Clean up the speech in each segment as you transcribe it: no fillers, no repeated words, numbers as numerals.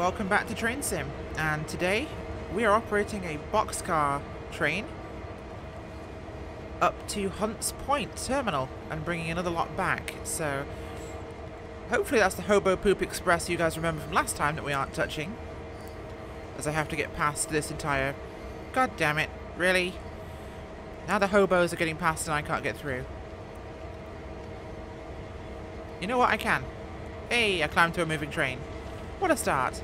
welcome back to Trainsim, and today we are operating a boxcar train up to Hunts Point Terminal and bringing another lot back. So hopefully that's the Hobo Poop Express you guys remember from last time that we aren't touching, as I have to get past this entire... God damn it, really? Now the hobos are getting past and I can't get through. You know what, I can. Hey, I climbed to a moving train. What a start.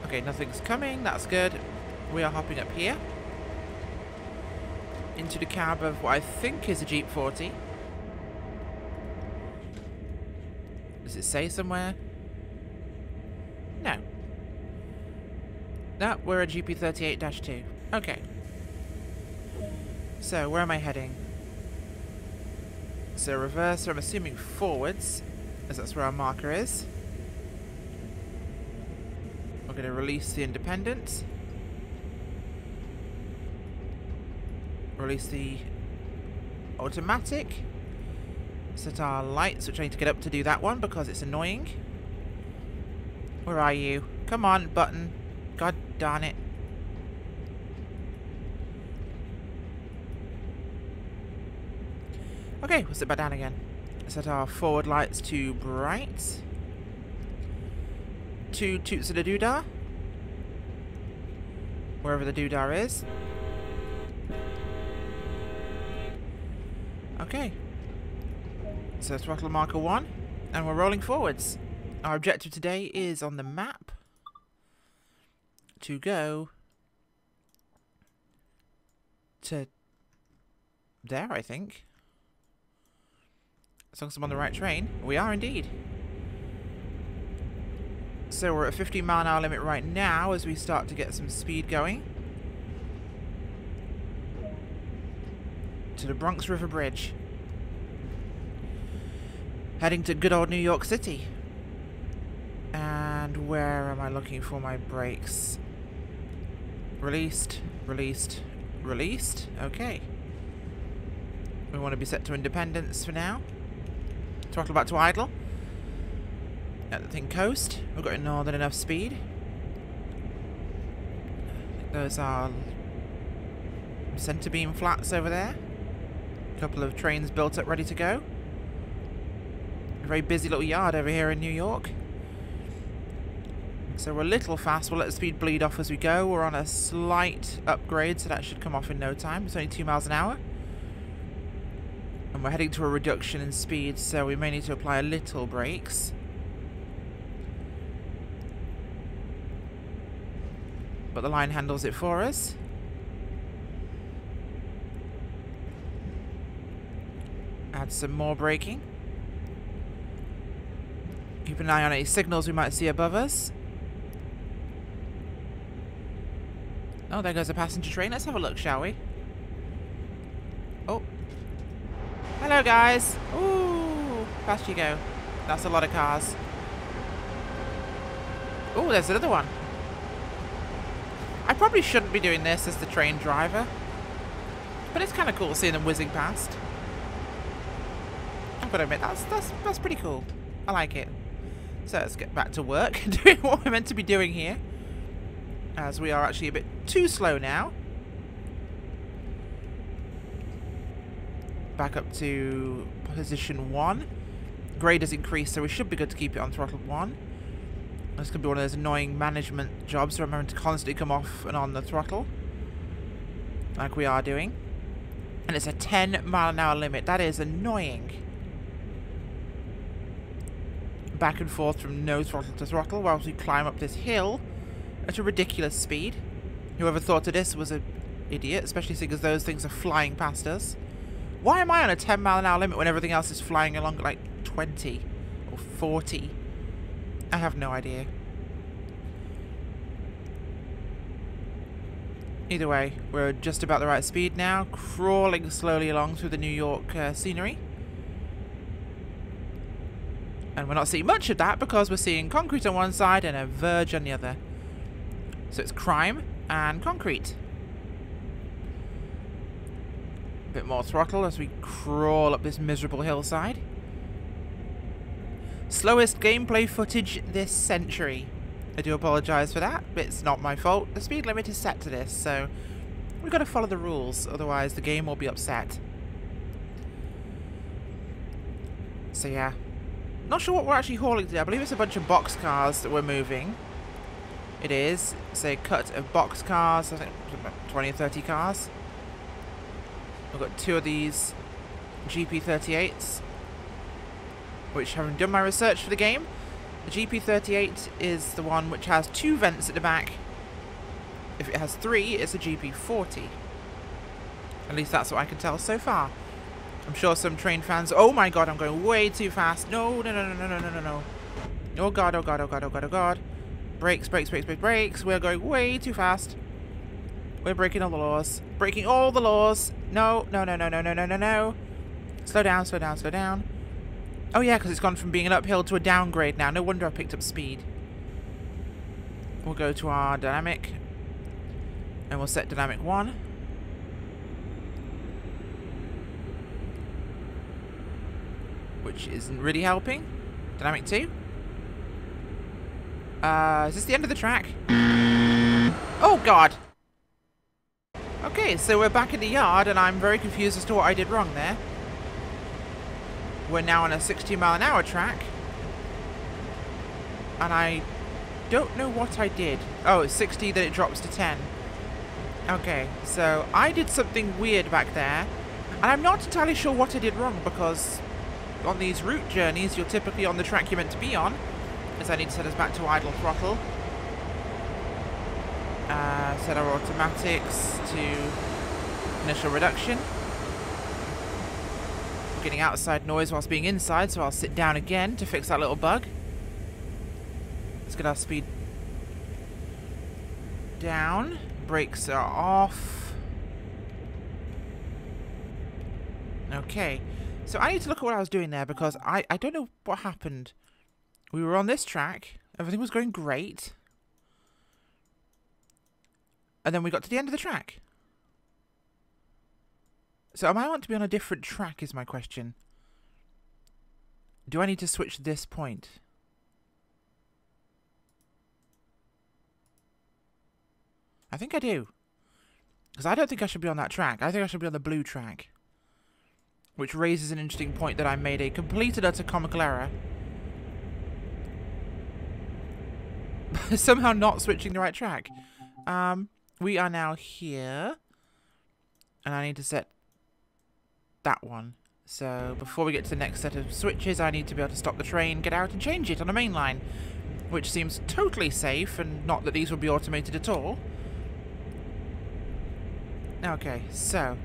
Okay, nothing's coming, that's good. We are hopping up here into the cab of what I think is a Jeep 40. Does it say somewhere? No. No, we're a GP38-2. Okay. So, where am I heading? So, reverse, I'm assuming forwards, as that's where our marker is. We're going to release the Independent. Release the automatic. Set our lights, which I need to get up to do that one because it's annoying. Where are you? Come on, button. God darn it. Okay, we'll sit back down again. Set our forward lights to bright. 2 toots of the doodah. Wherever the doodah is. Okay. So throttle marker 1. And we're rolling forwards. Our objective today is on the map to go to there, I think. As long as I'm on the right train. We are indeed. So we're at 50 mile an hour limit right now as we start to get some speed going. To the Bronx River Bridge. Heading to good old New York City. And where am I looking for my brakes? Released, released, released. Okay. We want to be set to independence for now. Throttle back to idle. Let the thing coast. We've got more than enough speed. I think those are centre beam flats over there. A couple of trains built up ready to go. A very busy little yard over here in New York. So we're a little fast. We'll let the speed bleed off as we go. We're on a slight upgrade, so that should come off in no time. It's only 2 miles an hour. And we're heading to a reduction in speed, so we may need to apply a little brakes. But the line handles it for us. Add some more braking. Keep an eye on any signals we might see above us. Oh, there goes a passenger train. Let's have a look, shall we? Oh. Hello, guys. Ooh, fast you go. That's a lot of cars. Oh, there's another one. I probably shouldn't be doing this as the train driver, but it's kind of cool seeing them whizzing past. I've got to admit, that's pretty cool. I like it. So let's get back to work, doing what we're meant to be doing here, as we are actually a bit too slow now. Back up to position 1. Grade has increased, so we should be good to keep it on throttle 1. This could be one of those annoying management jobs, so remember to constantly come off and on the throttle, like we are doing. And it's a 10 mile an hour limit. That is annoying. Back and forth from no throttle to throttle whilst we climb up this hill at a ridiculous speed. Whoever thought of this was an idiot, especially seeing as those things are flying past us. Why am I on a 10 mile an hour limit when everything else is flying along at like 20 or 40? I have no idea. Either way, we're just about the right speed now, crawling slowly along through the New York scenery. And we're not seeing much of that because we're seeing concrete on one side and a verge on the other. So it's crime and concrete. bit more throttle as we crawl up this miserable hillside. Slowest gameplay footage this century. I do apologise for that, but it's not my fault. The speed limit is set to this, so we've got to follow the rules, otherwise the game will be upset. So yeah. Not sure what we're actually hauling today. I believe it's a bunch of box cars that we're moving. It is. It's a cut of box cars, I think 20 or 30 cars. I've got 2 of these GP38s, which, having done my research for the game, the GP38 is the one which has 2 vents at the back. If it has 3, it's a GP40. At least that's what I can tell so far. I'm sure some train fans... Oh my god, I'm going way too fast. No, no, no, no, no, no, no, no. Oh god, oh god, oh god, oh god, oh god. Brakes, brakes, brakes, brakes, brakes. We're going way too fast. We're breaking all the laws. Breaking all the laws. No, no, no, no, no, no, no, no, no. Slow down, slow down, slow down. Oh yeah, because it's gone from being an uphill to a downgrade now. No wonder I picked up speed. We'll go to our dynamic. And we'll set dynamic 1. Which isn't really helping. Dynamic 2. Is this the end of the track? Oh god! Okay, so we're back in the yard and I'm very confused as to what I did wrong there. We're now on a 60-mile-an-hour track. And I don't know what I did. Oh, it's 60, then it drops to 10. Okay, so I did something weird back there. And I'm not entirely sure what I did wrong, because on these route journeys, you're typically on the track you're meant to be on. As I need to set us back to idle throttle. Set our automatics to initial reduction. We're getting outside noise whilst being inside, so I'll sit down again to fix that little bug. Let's get our speed down. Brakes are off. Okay. So I need to look at what I was doing there, because I don't know what happened. We were on this track. Everything was going great. And then we got to the end of the track. So am I want to be on a different track is my question. Do I need to switch this point? I think I do. Because I don't think I should be on that track. I think I should be on the blue track. Which raises an interesting point that I made a complete and utter comical error. Somehow not switching the right track. We are now here. And I need to set that one. So before we get to the next set of switches, I need to be able to stop the train, get out and change it on a main line. Which seems totally safe, and not that these will be automated at all. Okay, so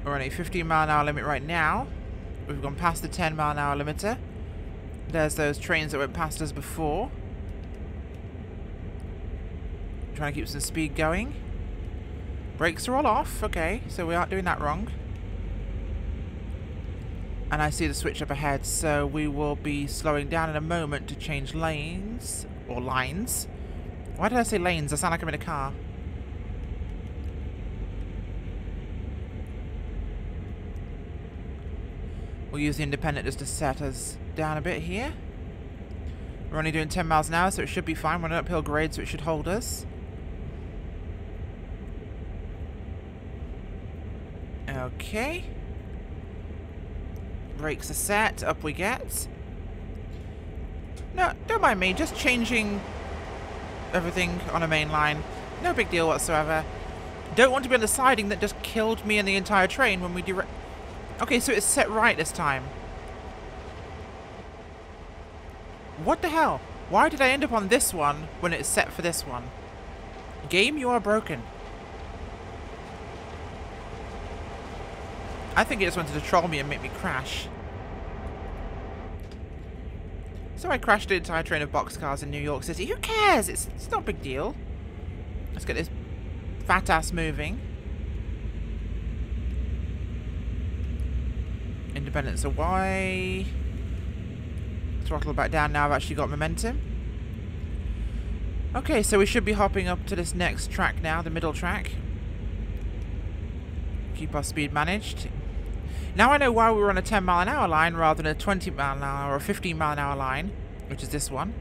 we're on a 15-mile-an-hour limit right now. We've gone past the 10-mile-an-hour limiter. There's those trains that went past us before. Trying to keep some speed going. Brakes are all off. Okay, so we aren't doing that wrong. And I see the switch up ahead, so we will be slowing down in a moment to change lanes. Or lines. Why did I say lanes? I sound like I'm in a car. We'll use the independent just to set us down a bit here. We're only doing 10 miles an hour, so it should be fine. We're on an uphill grade, so it should hold us. Okay. Brakes are set. Up we get. No, don't mind me. Just changing everything on a main line. No big deal whatsoever. Don't want to be on the siding that just killed me and the entire train when we direct... Okay, so it's set right this time. What the hell? Why did I end up on this one when it's set for this one? Game, you are broken. I think it just wanted to troll me and make me crash. So I crashed the entire train of boxcars in New York City. Who cares? It's not a big deal. Let's get this fat ass moving. Independence away. Throttle back down now. I've actually got momentum. Okay, so we should be hopping up to this next track now, the middle track. Keep our speed managed. Now I know why we were on a 10-mile-an-hour line rather than a 20-mile-an-hour or a 15-mile-an-hour line, which is this one.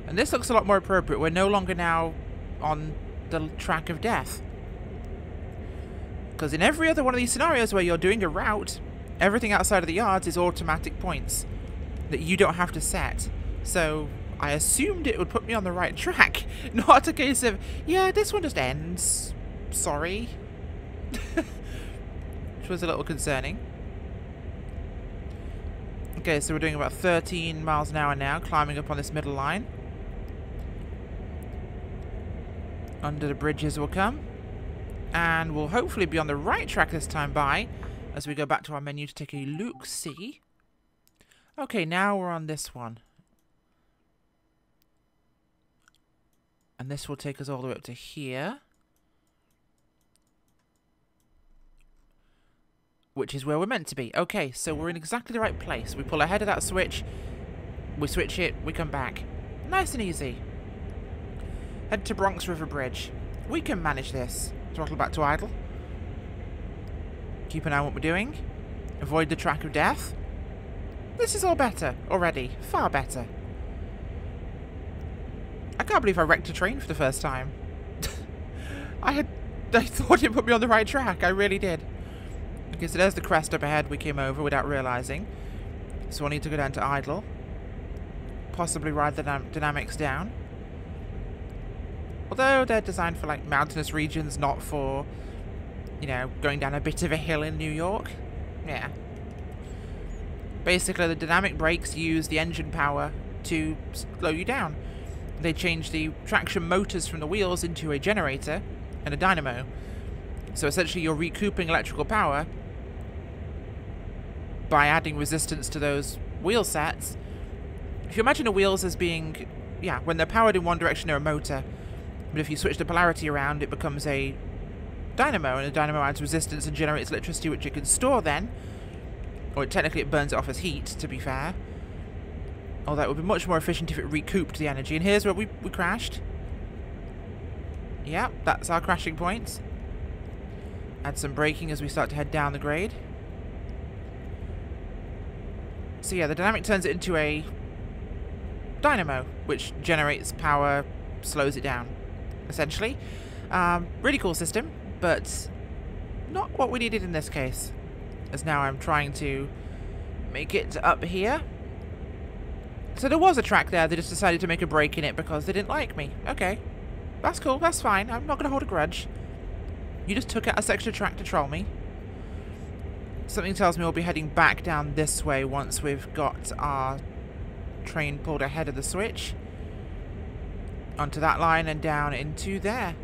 And this looks a lot more appropriate. We're no longer now on the track of death. Because in every other one of these scenarios where you're doing a route, everything outside of the yards is automatic points that you don't have to set. So I assumed it would put me on the right track. Not a case of, yeah, this one just ends. Sorry. Which was a little concerning. Okay, so we're doing about 13 miles an hour now, climbing up on this middle line. Under the bridges will come. And we'll hopefully be on the right track this time by, as we go back to our menu to take a look-see. Okay, now we're on this one. And this will take us all the way up to here. Which is where we're meant to be. Okay, so we're in exactly the right place. We pull ahead of that switch. We switch it. We come back. Nice and easy. Head to Bronx River Bridge. We can manage this. Throttle back to idle. Keep an eye on what we're doing. Avoid the track of death. This is all better already. Far better. I can't believe I wrecked a train for the first time. I thought it put me on the right track. I really did. Okay, so there's the crest up ahead we came over without realising. So I need to go down to idle. Possibly ride the dynamics down. Although they're designed for like mountainous regions, not for, you know, going down a bit of a hill in New York. Yeah. Basically, the dynamic brakes use the engine power to slow you down. They change the traction motors from the wheels into a generator and a dynamo. So essentially you're recouping electrical power by adding resistance to those wheel sets. If you imagine the wheels as being, yeah, when they're powered in one direction they're a motor, but if you switch the polarity around it becomes a dynamo, and the dynamo adds resistance and generates electricity which it can store then, or technically it burns it off as heat, to be fair. Although it would be much more efficient if it recouped the energy. And here's where we crashed. Yep, that's our crashing point. Add some braking as we start to head down the grade. So yeah, the dynamic turns it into a dynamo, which generates power, slows it down, essentially. Really cool system, but not what we needed in this case. As now I'm trying to make it up here. So there was a track there, they just decided to make a break in it because they didn't like me. Okay, that's cool, that's fine, I'm not going to hold a grudge. You just took out a section of track to troll me. Something tells me we'll be heading back down this way once we've got our train pulled ahead of the switch. Onto that line and down into there.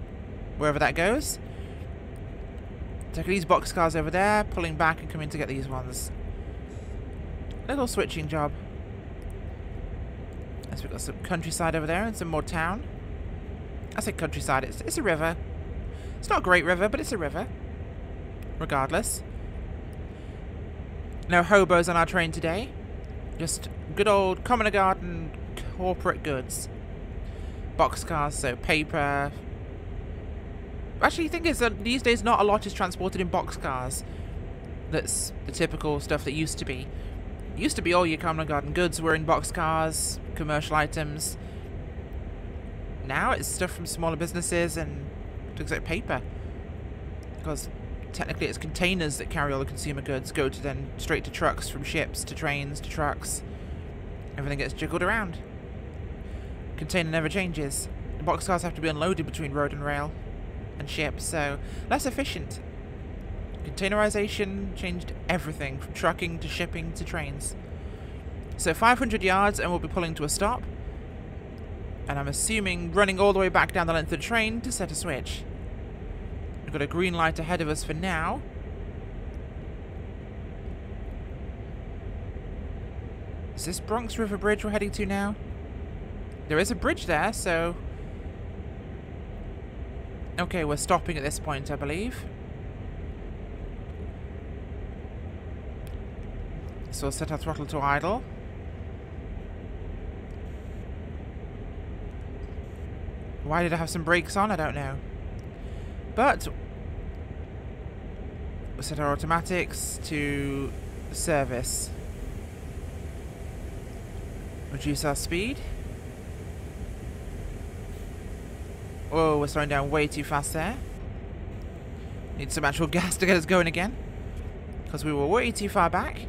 Wherever that goes. Take these boxcars over there, pulling back and coming to get these ones. Little switching job. As we've got some countryside over there and some more town. I say countryside, it's a river. It's not a great river, but it's a river. Regardless. No hobos on our train today. Just good old common garden corporate goods. Boxcars, so paper. Actually, the thing is that these days not a lot is transported in boxcars. That's the typical stuff that used to be. It used to be all your common garden goods were in boxcars, commercial items. Now it's stuff from smaller businesses and things like paper. Because technically it's containers that carry all the consumer goods, go to then straight to trucks, from ships to trains to trucks. Everything gets jiggled around. Container never changes. The boxcars have to be unloaded between road and rail and ship, so less efficient. Containerization changed everything, from trucking to shipping to trains. So 500 yards and we'll be pulling to a stop. And I'm assuming running all the way back down the length of the train to set a switch. We've got a green light ahead of us for now. Is this Bronx River Bridge we're heading to now? There is a bridge there, so... Okay, we're stopping at this point, I believe. So we'll set our throttle to idle. Why did I have some brakes on? I don't know. But We'll set our automatics to service. Reduce our speed. Whoa, we're slowing down way too fast there. Need some actual gas to get us going again, because we were way too far back.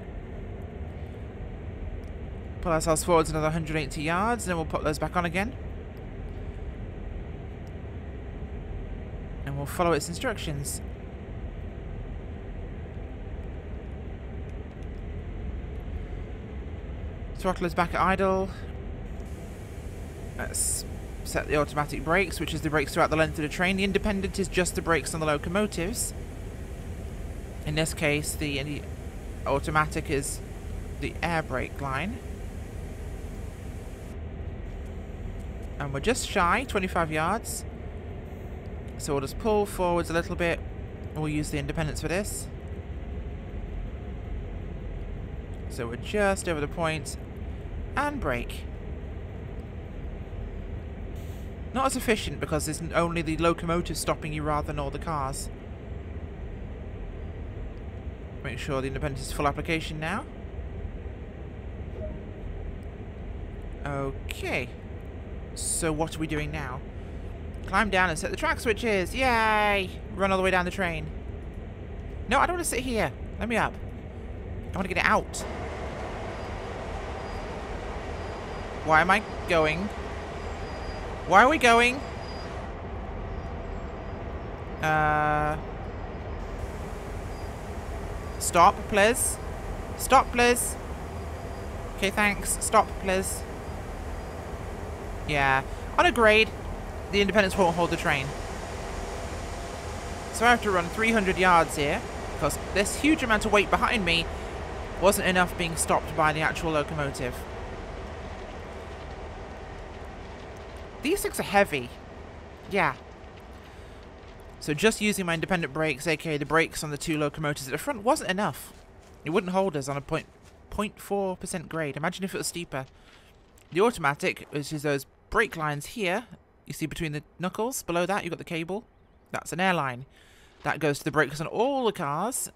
Pull ourselves forwards another 180 yards, and then we'll put those back on again. And we'll follow its instructions. Throttle is back at idle. Let's set the automatic brakes, which is the brakes throughout the length of the train. The independent is just the brakes on the locomotives. In this case, the automatic is the air brake line. And we're just shy, 25 yards. So we'll just pull forwards a little bit. And we'll use the independents for this. So we're just over the point. And brake. Not as efficient because it's only the locomotive stopping you rather than all the cars. Make sure the independent is full application now. Okay. So what are we doing now? Climb down and set the track switches. Yay! Run all the way down the train. No, I don't want to sit here. Let me up. I want to get it out. Why am I going? Why are we going? Stop, please. Stop, please. Okay, thanks. Stop, please. Yeah. On a grade, the independents won't hold the train. So I have to run 300 yards here, because this huge amount of weight behind me wasn't enough being stopped by the actual locomotive. These things are heavy. Yeah. So just using my independent brakes, aka the brakes on the two locomotives at the front, wasn't enough. It wouldn't hold us on a 0.4% grade. Imagine if it was steeper. The automatic, which is those brake lines here, you see between the knuckles. Below that, you've got the cable. That's an airline. That goes to the brakes on all the cars,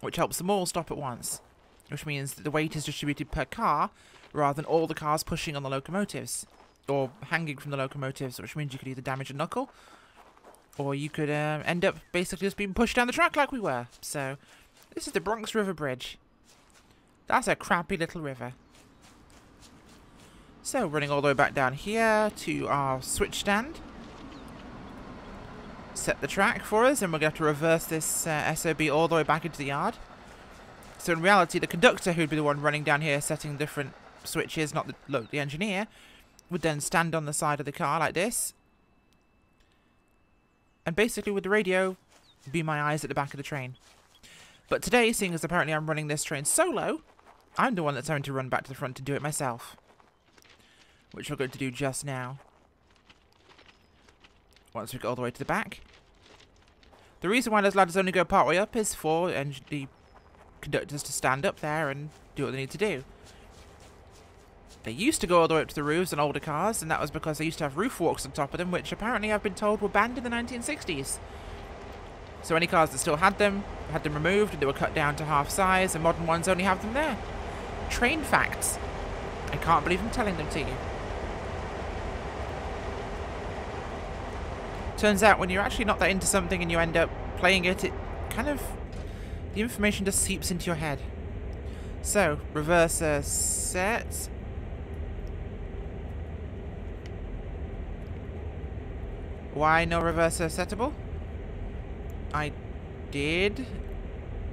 which helps them all stop at once. Which means that the weight is distributed per car, rather than all the cars pushing on the locomotives. Or hanging from the locomotives, which means you could either damage a knuckle, or you could end up basically just being pushed down the track like we were. So, this is the Bronx River Bridge. That's a crappy little river. So, running all the way back down here to our switch stand. Set the track for us, and we're going to have to reverse this SOB all the way back into the yard. So, in reality, the conductor, who'd be the one running down here setting different switches, not the engineer, would then stand on the side of the car like this. And basically, with the radio, be my eyes at the back of the train. But today, seeing as apparently I'm running this train solo, I'm the one that's having to run back to the front to do it myself. Which we're going to do just now. Once we get all the way to the back. The reason why those ladders only go part way up is for the conductors to stand up there and do what they need to do. They used to go all the way up to the roofs on older cars, and that was because they used to have roof walks on top of them, which apparently I've been told were banned in the 1960s. So any cars that still had them removed, and they were cut down to half size, and modern ones only have them there. Train facts. I can't believe I'm telling them to you. Turns out when you're actually not that into something and you end up playing it, it kind of... the information just seeps into your head. So, reverser set... Why no reverser settable? I did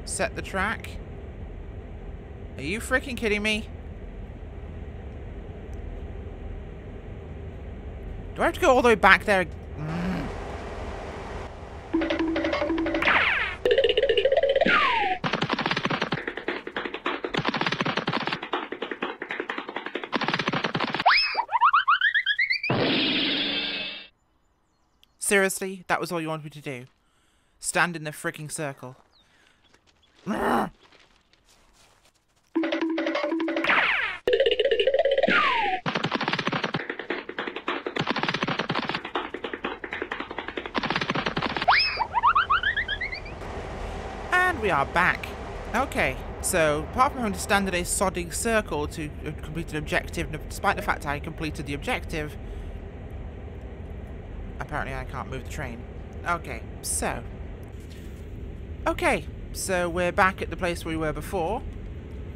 set the track. Are you freaking kidding me? Do I have to go all the way back there? Seriously? That was all you wanted me to do? Stand in the freaking circle. And we we are back. Okay, so apart from having to stand in a sodding circle to complete an objective, despite the fact I completed the objective, apparently I can't move the train. Okay, so we're back at the place we were before,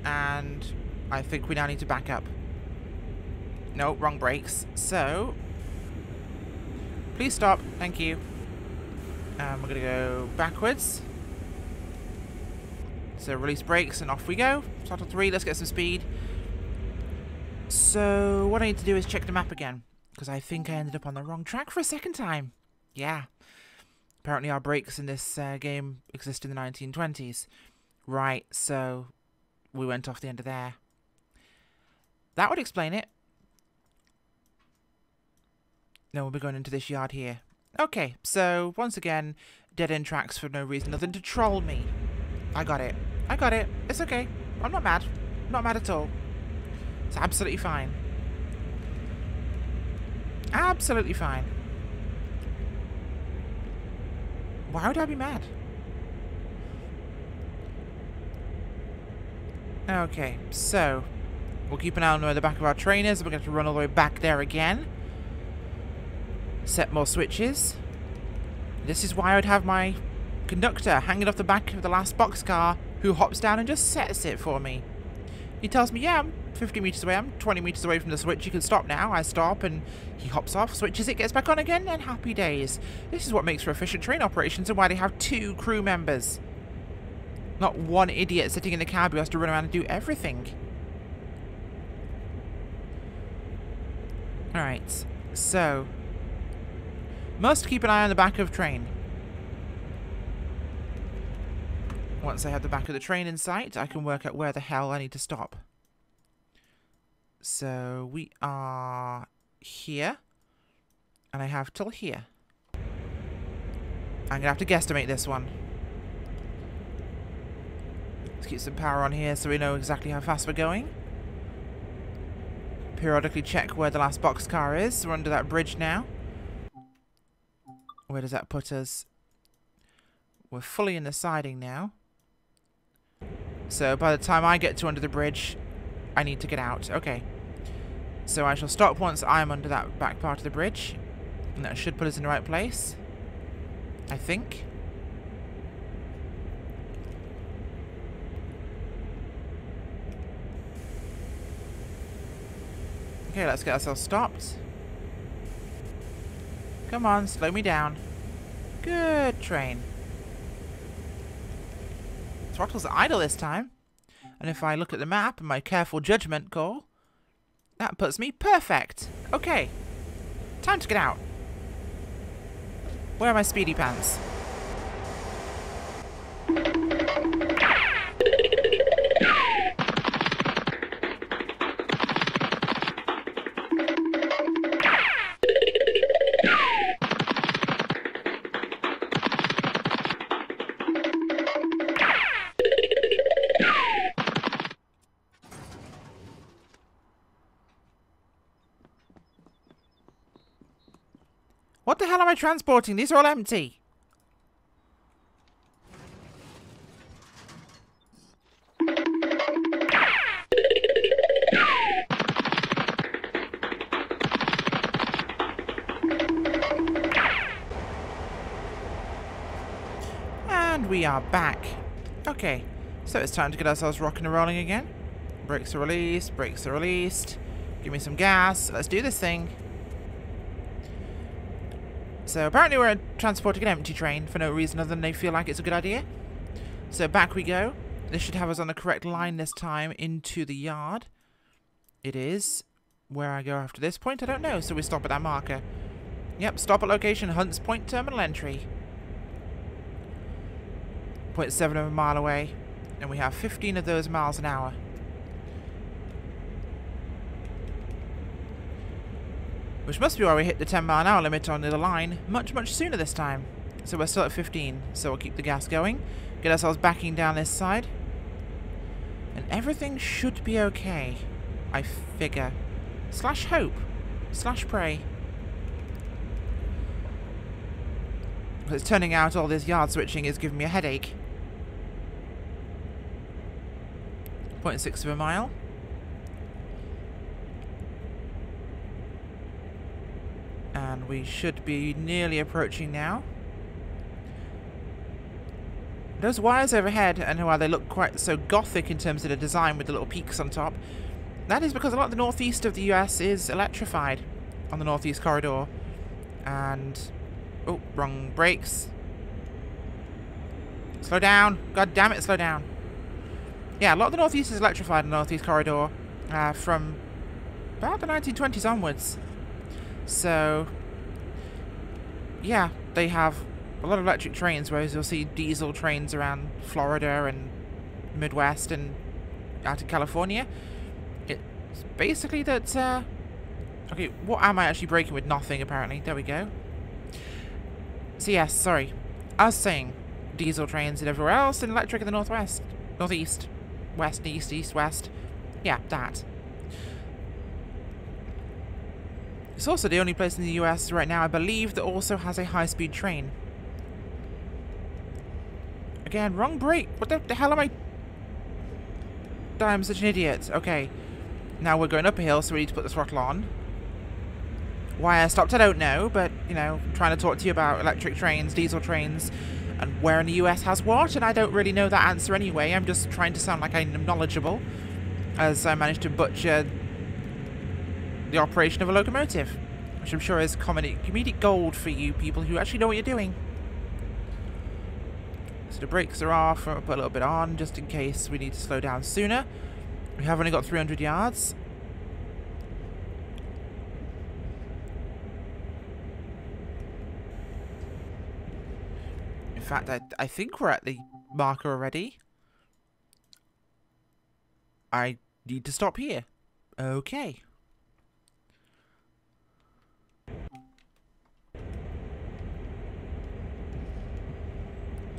and I think we now need to back up. No, wrong brakes. So, please stop. Thank you. We're going to go backwards. So, release brakes and off we go. Throttle 3, let's get some speed. So, what I need to do is check the map again, because I think I ended up on the wrong track for a second time. Yeah. Apparently our brakes in this game exist in the 1920s. Right, so we went off the end of there. That would explain it. Now we'll be going into this yard here. Okay, so once again, dead-end tracks for no reason other than to troll me. I got it. I got it. It's okay. I'm not mad. I'm not mad at all. It's absolutely fine. Absolutely fine. Why would I be mad? Okay, so we'll keep an eye on where the back of our train is. We're going to have to run all the way back there again. Set more switches. This is why I would have my conductor hanging off the back of the last boxcar, who hops down and just sets it for me. He tells me, yeah, I'm 50 meters away, I'm 20 meters away from the switch, you can stop now. I stop and he hops off, switches it, gets back on again, and happy days. This is what makes for efficient train operations and why they have 2 crew members. Not one idiot sitting in the cab who has to run around and do everything. Alright, so must keep an eye on the back of train. Once I have the back of the train in sight, I can work out where the hell I need to stop. So we are here, and I have till here. I'm going to have to guesstimate this one. Let's keep some power on here so we know exactly how fast we're going. Periodically check where the last boxcar is. We're under that bridge now. Where does that put us? We're fully in the siding now. So by the time I get to under the bridge, I need to get out. Okay. So I shall stop once I'm under that back part of the bridge. And that should put us in the right place. I think. Okay, let's get ourselves stopped. Come on, slow me down. Good train. Throttle's idle this time. And if I look at the map and my careful judgment call, that puts me perfect. Okay. Time to get out. Where are my speedy pants? What the hell am I transporting? These are all empty. And we are back. Okay, so it's time to get ourselves rocking and rolling again. Brakes are released, brakes are released. Give me some gas. Let's do this thing. So apparently we're transporting an empty train for no reason other than they feel like it's a good idea. So back we go. This should have us on the correct line this time into the yard. It is. Where I go after this point, I don't know. So we stop at that marker. Yep, stop at location Hunts Point Terminal Entry. 0.7 of a mile away. And we have 15 of those miles an hour. Which must be why we hit the 10-mile-an-hour limit on the line much, much sooner this time. So we're still at 15. So we'll keep the gas going. Get ourselves backing down this side. And everything should be okay. I figure. Slash hope. Slash pray. Because it's turning out all this yard switching is giving me a headache. 0.6 of a mile. And we should be nearly approaching now. Those wires overhead, and while they look quite so gothic in terms of the design with the little peaks on top, that is because a lot of the northeast of the US is electrified on the northeast corridor. And... oh, wrong brakes. Slow down. God damn it, slow down. Yeah, a lot of the northeast is electrified in the northeast corridor from about the 1920s onwards. So, yeah, they have a lot of electric trains, whereas you'll see diesel trains around Florida and Midwest and out in California. It's basically that, okay, what am I actually braking with? Nothing, apparently. There we go. So yes, sorry. I was saying diesel trains and everywhere else, and electric in the northwest. Northeast. West, east, east, west. Yeah, that. It's also the only place in the US right now, I believe, that also has a high-speed train. Again, wrong brake. What the hell am I... I'm such an idiot. Okay. Now we're going up a hill, so we need to put the throttle on. Why I stopped, I don't know, but, you know, I'm trying to talk to you about electric trains, diesel trains, and where in the US has what, and I don't really know that answer anyway. I'm just trying to sound like I'm knowledgeable, as I managed to butcher the operation of a locomotive, which I'm sure is comedic gold for you people who actually know what you're doing. So the brakes are off, I'll put a little bit on, just in case we need to slow down sooner. We have only got 300 yards. In fact, I think we're at the marker already. I need to stop here. Okay.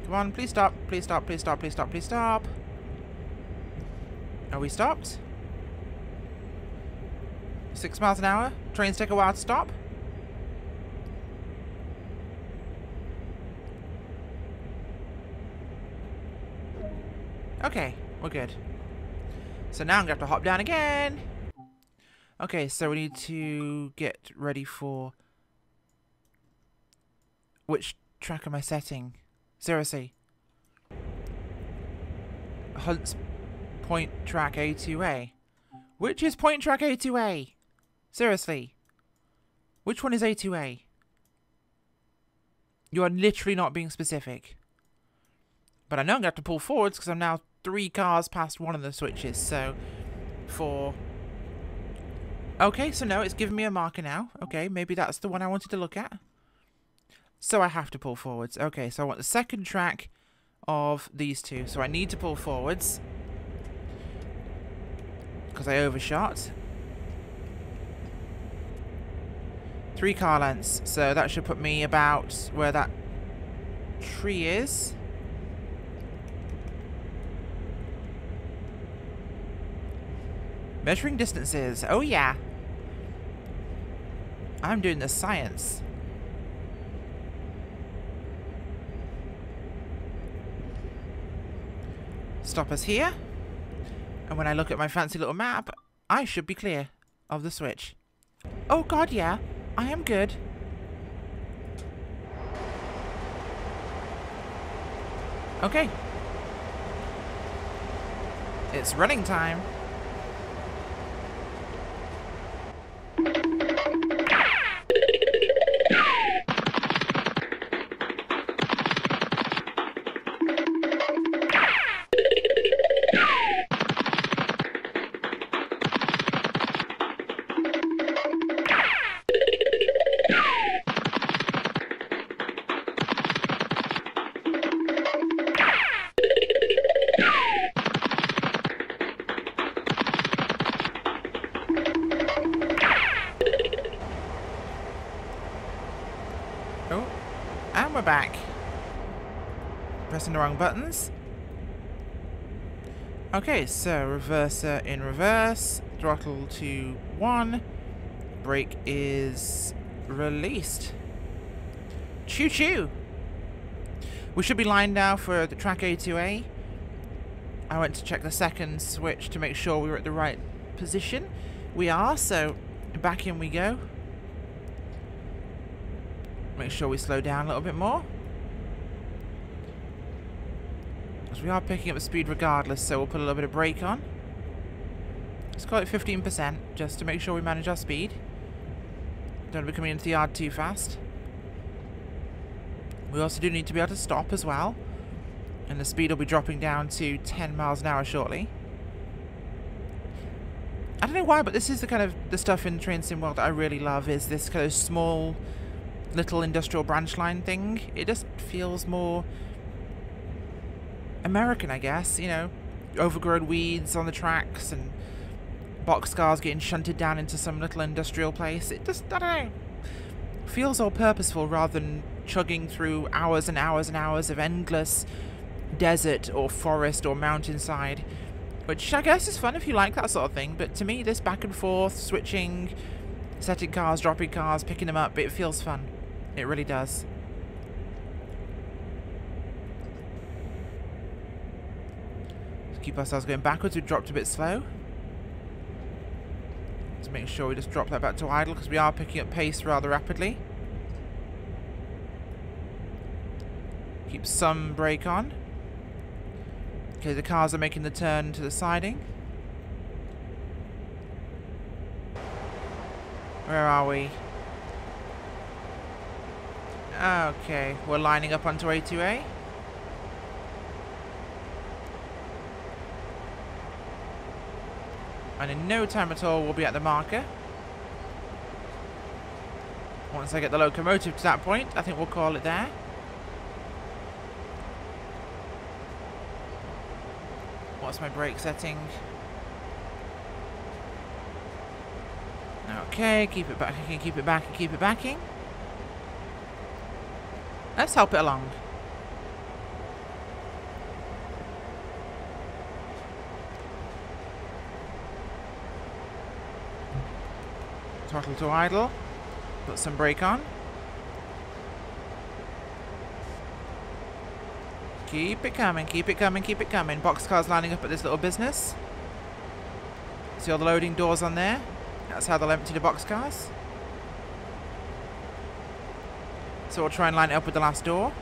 Come on, please stop. Please stop, please stop, please stop, please stop. Are we stopped? 6 miles an hour? Trains take a while to stop? Okay, we're good. So now I'm going to have to hop down again. Okay, so we need to get ready for... which track am I setting? Seriously. Hunt's Point Track A2A. Which is Point Track A2A? Seriously. Which one is A2A? You are literally not being specific. But I know I'm going to have to pull forwards because I'm now 3 cars past one of the switches, so... Okay, so no, it's giving me a marker now. Okay, maybe that's the one I wanted to look at. So I have to pull forwards. Okay, so I want the second track of these two. So I need to pull forwards. Because I overshot. 3 car lengths. So that should put me about where that tree is. Measuring distances. Oh yeah. I'm doing the science. Stop us here. And when I look at my fancy little map, I should be clear of the switch. Oh god, yeah. I am good. Okay. It's running time. We're back. Pressing the wrong buttons. Okay, so reverser in reverse, throttle to 1, brake is released. Choo choo! We should be lined now for the track A2A. I went to check the second switch to make sure we were at the right position. We are, so back in we go. Make sure we slow down a little bit more. Because we are picking up the speed regardless, so we'll put a little bit of brake on. Let's call it 15%, just to make sure we manage our speed. Don't be coming into the yard too fast. We also do need to be able to stop as well. And the speed will be dropping down to 10 miles an hour shortly. I don't know why, but this is the kind of the stuff in Trainsim World that I really love, is this kind of small little industrial branch line thing. It just feels more American, I guess, you know. Overgrown weeds on the tracks and boxcars getting shunted down into some little industrial place. It just, I don't know, feels all purposeful rather than chugging through hours and hours and hours of endless desert or forest or mountainside, which I guess is fun if you like that sort of thing, but to me this back and forth, switching, setting cars, dropping cars, picking them up, it feels fun. It really does. Let's keep ourselves going backwards. We dropped a bit slow. Let's make sure we just drop that back to idle because we are picking up pace rather rapidly. Keep some brake on. Okay, the cars are making the turn to the siding. Where are we? Okay, we're lining up onto A2A. And in no time at all, we'll be at the marker. Once I get the locomotive to that point, I think we'll call it there. What's my brake setting? Okay, keep it backing, keep it backing, keep it backing. Let's help it along. Throttle to idle. Put some brake on. Keep it coming, keep it coming, keep it coming. Boxcars lining up at this little business. See all the loading doors on there? That's how they'll empty the boxcars. So we'll try and line it up with the last door.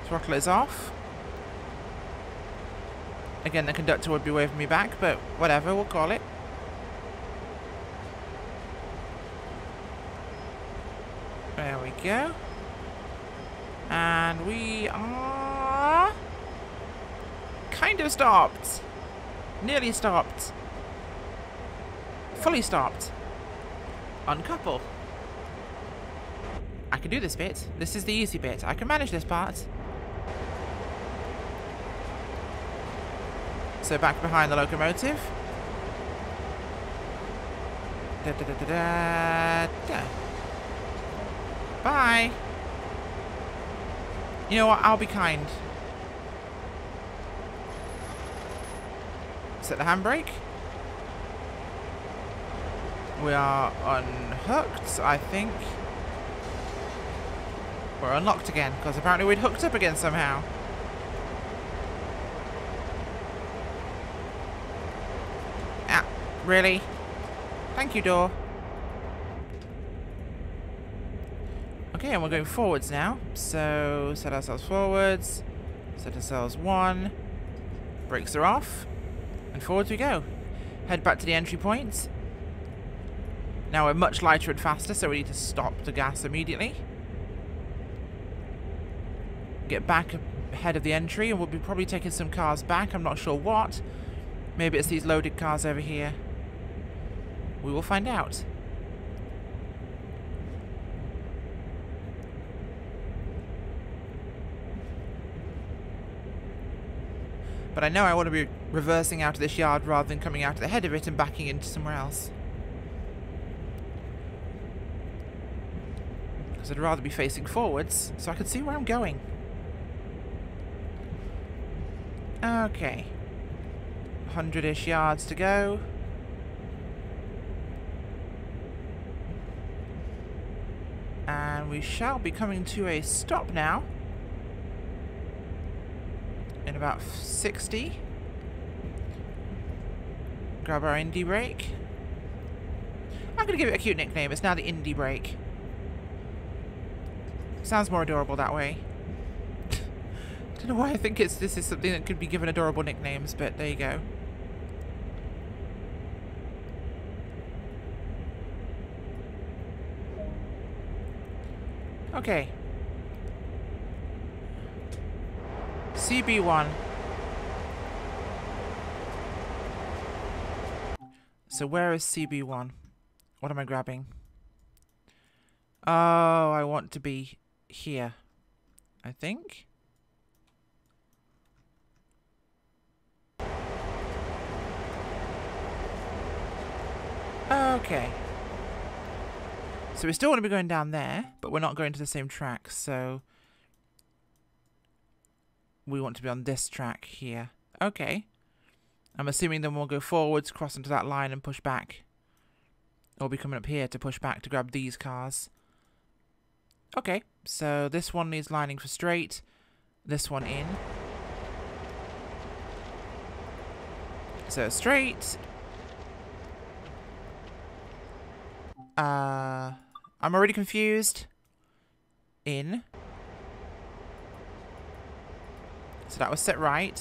Throttle is off. Again, the conductor would be waving me back, but whatever, we'll call it. There we go. And we are kind of stopped. Nearly stopped. Fully stopped. Uncouple. I can do this bit. This is the easy bit. I can manage this part. So back behind the locomotive. Da, da, da, da, da, da. Bye. You know what? I'll be kind. Set the handbrake. We are unhooked, I think. We're unlocked again, because apparently we'd hooked up again somehow. Ah, really? Thank you, door. Okay, and we're going forwards now. So, set ourselves forwards. Set ourselves one. Brakes are off. And forwards we go. Head back to the entry point. Now we're much lighter and faster, so we need to stop the gas immediately. Get back ahead of the entry, and we'll be probably taking some cars back. I'm not sure what. Maybe it's these loaded cars over here. We will find out. But I know I want to be reversing out of this yard rather than coming out of the head of it and backing into somewhere else. Because I'd rather be facing forwards so I can see where I'm going. Okay. 100-ish yards to go. And we shall be coming to a stop now. in about 60. Grab our indie brake. I'm going to give it a cute nickname. It's now the indie brake. Sounds more adorable that way. Don't know why I think this is something that could be given adorable nicknames, but there you go. Okay. CB1. So where is CB1? What am I grabbing? Oh, I want to be here, I think. Okay. So we still want to be going down there, but we're not going to the same track, so we want to be on this track here. Okay. I'm assuming then we'll go forwards, cross into that line and push back. Or be coming up here to push back to grab these cars. Okay, so this one needs lining for straight. This one in. So straight. I'm already confused. In. So that was set right.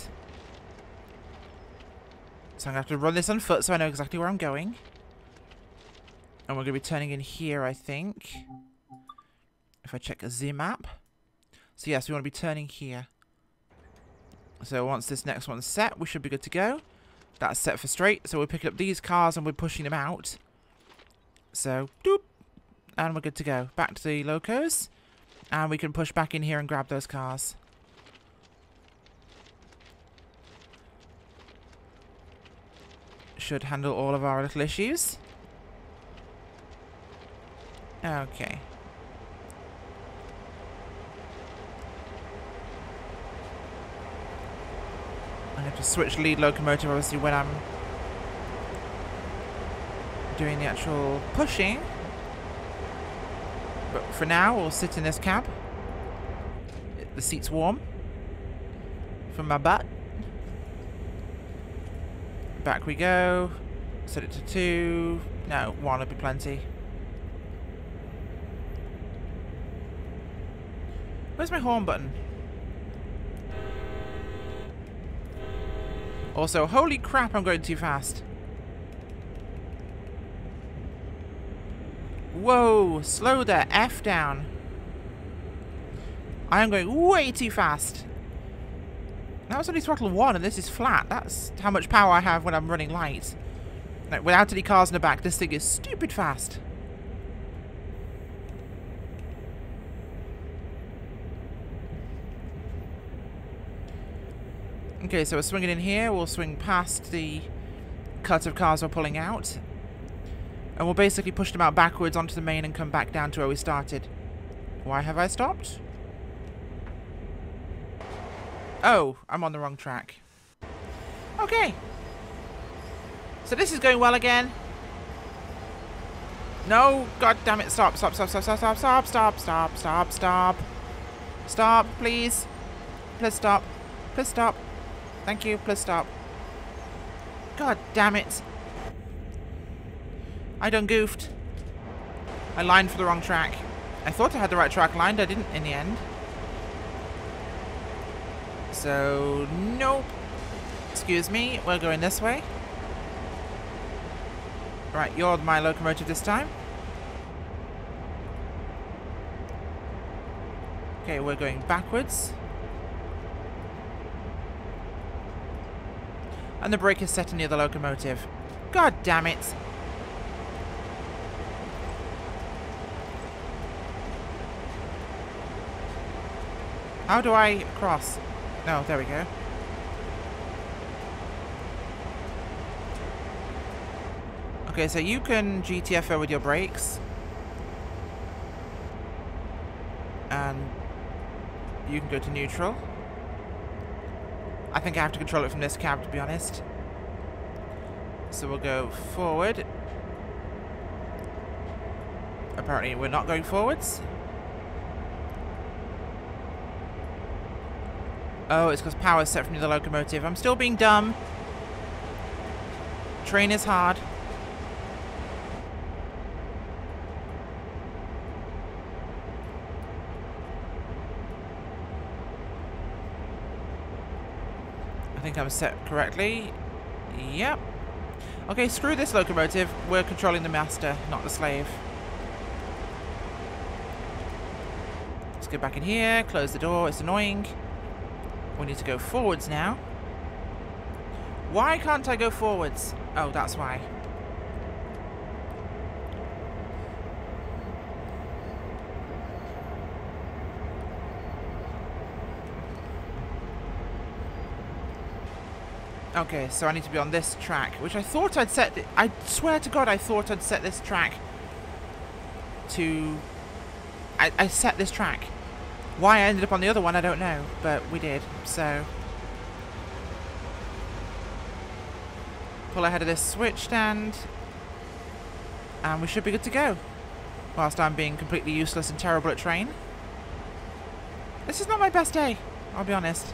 So I'm going to have to run this on foot so I know exactly where I'm going. And we're going to be turning in here, I think. If I check the map. So yes, we want to be turning here. So once this next one's set, we should be good to go. That's set for straight. So we're picking up these cars and we're pushing them out. So, doop. And we're good to go. Back to the locos. And we can push back in here and grab those cars. Should handle all of our little issues. Okay. I have to switch lead locomotive obviously when I'm doing the actual pushing. But for now, we'll sit in this cab. The seat's warm. From my butt. Back we go. Set it to 2. No, 1 would be plenty. Where's my horn button? Also, holy crap, I'm going too fast. Whoa, slow there, F down. I am going way too fast. That was only throttle 1 and this is flat. That's how much power I have when I'm running light. Like, without any cars in the back, this thing is stupid fast. Okay, so we're swinging in here. We'll swing past the cut of cars we're pulling out. And we'll basically push them out backwards onto the main and come back down to where we started. Why have I stopped? Oh, I'm on the wrong track. Okay. So this is going well again. No, god damn it. Stop, stop, stop, stop, stop, stop, stop, stop, stop, stop, stop. Stop, please. Please stop. Please stop. Thank you, please stop. God damn it. I done goofed. I lined for the wrong track. I thought I had the right track lined, I didn't in the end. So, nope. Excuse me, we're going this way. Right, you're my locomotive this time. Okay, we're going backwards. And the brake is set near the locomotive. God damn it. How do I cross? No, there we go. Okay, so you can GTFO with your brakes. And you can go to neutral. I think I have to control it from this cab, to be honest. So we'll go forward. Apparently we're not going forwards. Oh, it's because power's set from the locomotive. I'm still being dumb. Train is hard. I think I'm set correctly. Yep. Okay, screw this locomotive. We're controlling the master, not the slave. Let's get back in here, close the door. It's annoying. We need to go forwards now. Why can't I go forwards? Oh, that's why. Okay, so I need to be on this track, which I thought I'd set... I swear to God, I thought I'd set this track to... I set this track. Why I ended up on the other one, I don't know, but we did, so... Pull ahead of this switch stand, and we should be good to go. Whilst I'm being completely useless and terrible at train. This is not my best day, I'll be honest.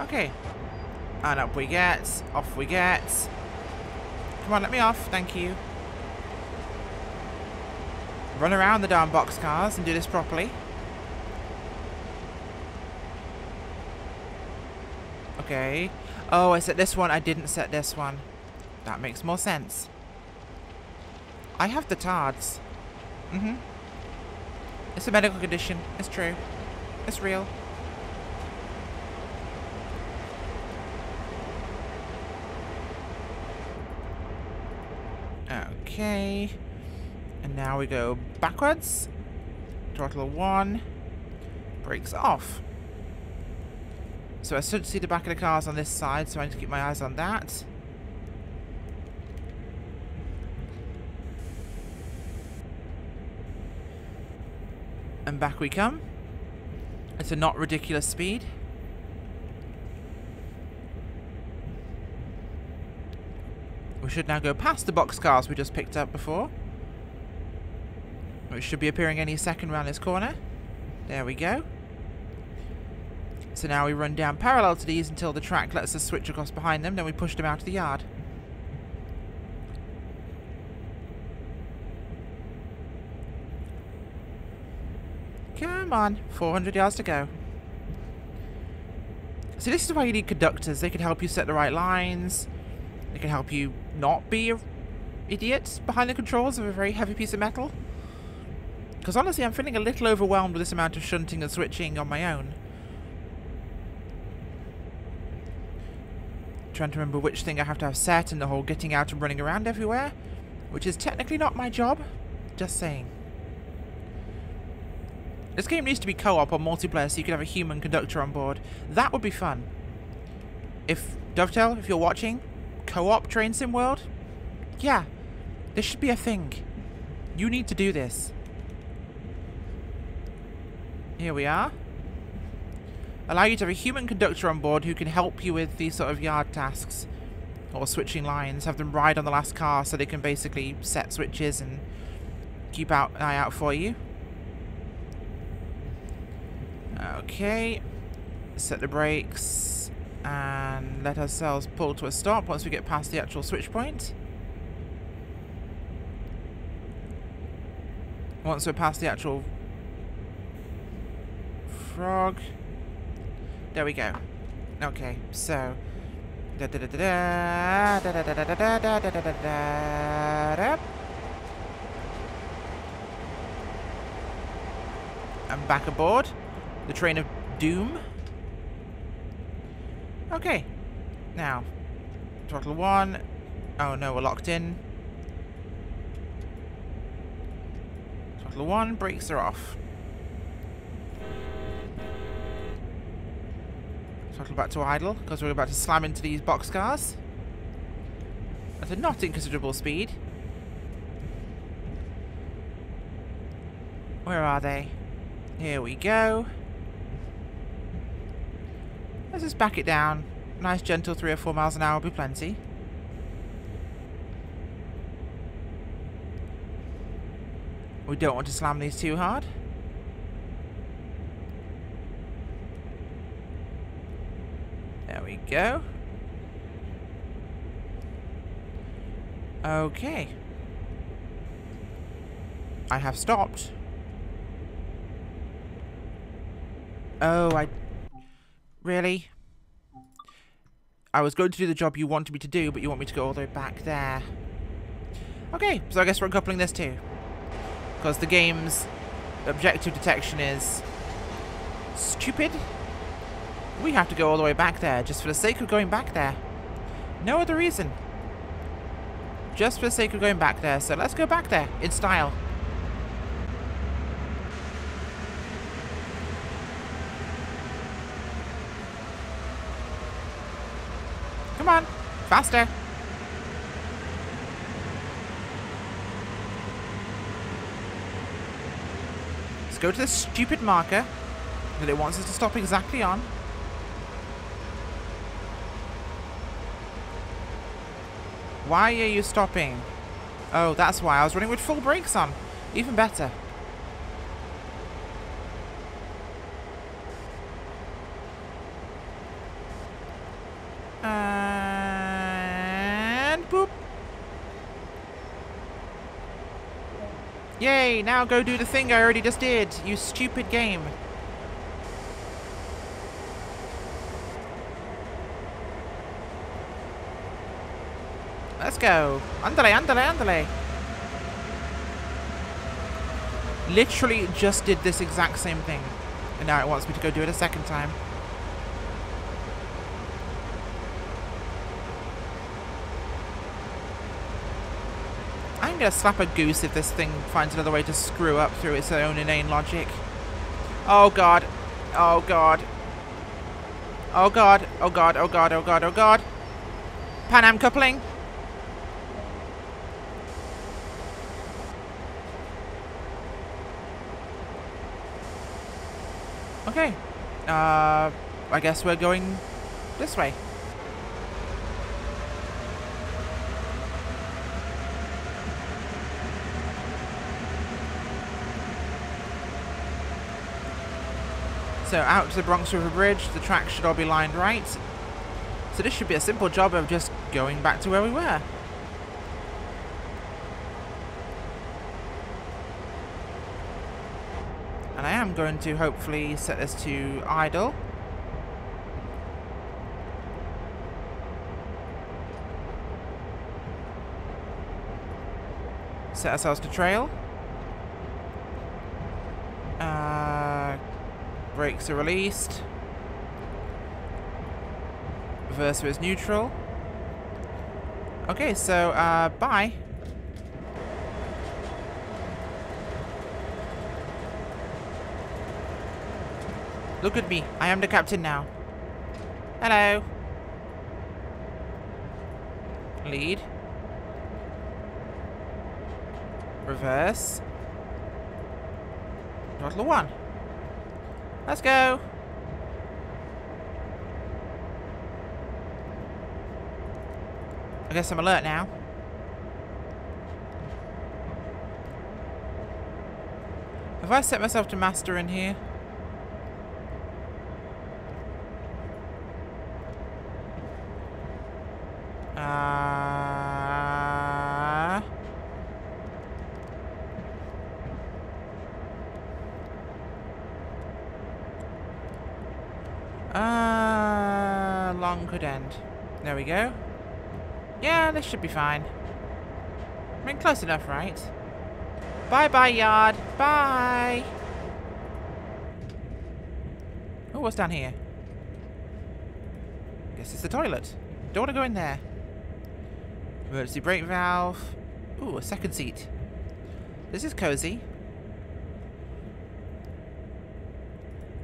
Okay. And up we get, off we get. Come on, let me off, thank you. Run around the darn boxcars and do this properly. Okay. Oh, I set this one. I didn't set this one. That makes more sense. I have the TARDs. It's a medical condition. It's true. It's real. Okay. And now we go backwards. Throttle 1. Brakes off. So I should see the back of the cars on this side, so I need to keep my eyes on that. And back we come. It's a not ridiculous speed. We should now go past the boxcars we just picked up before, which should be appearing any second round this corner. There we go. So now we run down parallel to these until the track lets us switch across behind them, then we push them out of the yard. Come on, 400 yards to go. So this is why you need conductors. They can help you set the right lines. They can help you not be an idiot behind the controls of a very heavy piece of metal. Because honestly, I'm feeling a little overwhelmed with this amount of shunting and switching on my own. Trying to remember which thing I have to have set and the whole getting out and running around everywhere, which is technically not my job. Just saying. This game needs to be co-op or multiplayer so you can have a human conductor on board. That would be fun. If Dovetail, if you're watching, co-op Trainsim World, yeah, this should be a thing. You need to do this. Here we are. Allow you to have a human conductor on board who can help you with these sort of yard tasks or switching lines. Have them ride on the last car so they can basically set switches and keep an eye out for you. Okay. Set the brakes and let ourselves pull to a stop once we get past the actual switch point. Once we're past the actual frog. There we go. Okay, so I'm back aboard the train of doom. Okay, now throttle 1. Oh no, we're locked in. Throttle 1, brakes are off. Throttle back to idle, because we're about to slam into these boxcars at a not inconsiderable speed. Where are they? Here we go. Let's just back it down. Nice gentle 3 or 4 miles an hour will be plenty. We don't want to slam these too hard. There we go. Okay. I have stopped. Oh, Really? I was going to do the job you wanted me to do, but you want me to go all the way back there. Okay, so I guess we're uncoupling this too. Because the game's objective detection is stupid. We have to go all the way back there, just for the sake of going back there. No other reason. Just for the sake of going back there, so let's go back there, in style. Come on, faster. Let's go to this stupid marker that it wants us to stop exactly on. Why are you stopping? Oh, that's why. I was running with full brakes on. Even better. And boop. Yay, now go do the thing I already just did, you stupid game. Let's go. Andale, andale, andale. Literally just did this exact same thing. And now it wants me to go do it a second time. I'm gonna slap a goose if this thing finds another way to screw up through its own inane logic. Oh god. Oh god. Oh god. Oh god. Oh god. Oh god. Oh god. Pan Am coupling. Okay. I guess we're going this way. So out to the Bronx River Bridge, the tracks should all be lined right. So this should be a simple job of just going back to where we were. And I am going to hopefully set this to idle. Set ourselves to trail. Brakes are released. Reverser is neutral. Okay, so, bye. Look at me. I am the captain now. Hello. Lead. Reverse. Throttle 1. Let's go. I guess I'm alert now. Have I set myself to master in here? Long could end. There we go. Yeah, this should be fine. I mean, close enough, right? Bye-bye, yard. Bye. Oh, what's down here? Guess it's the toilet. Don't want to go in there. Emergency brake valve. Ooh, a second seat. This is cozy.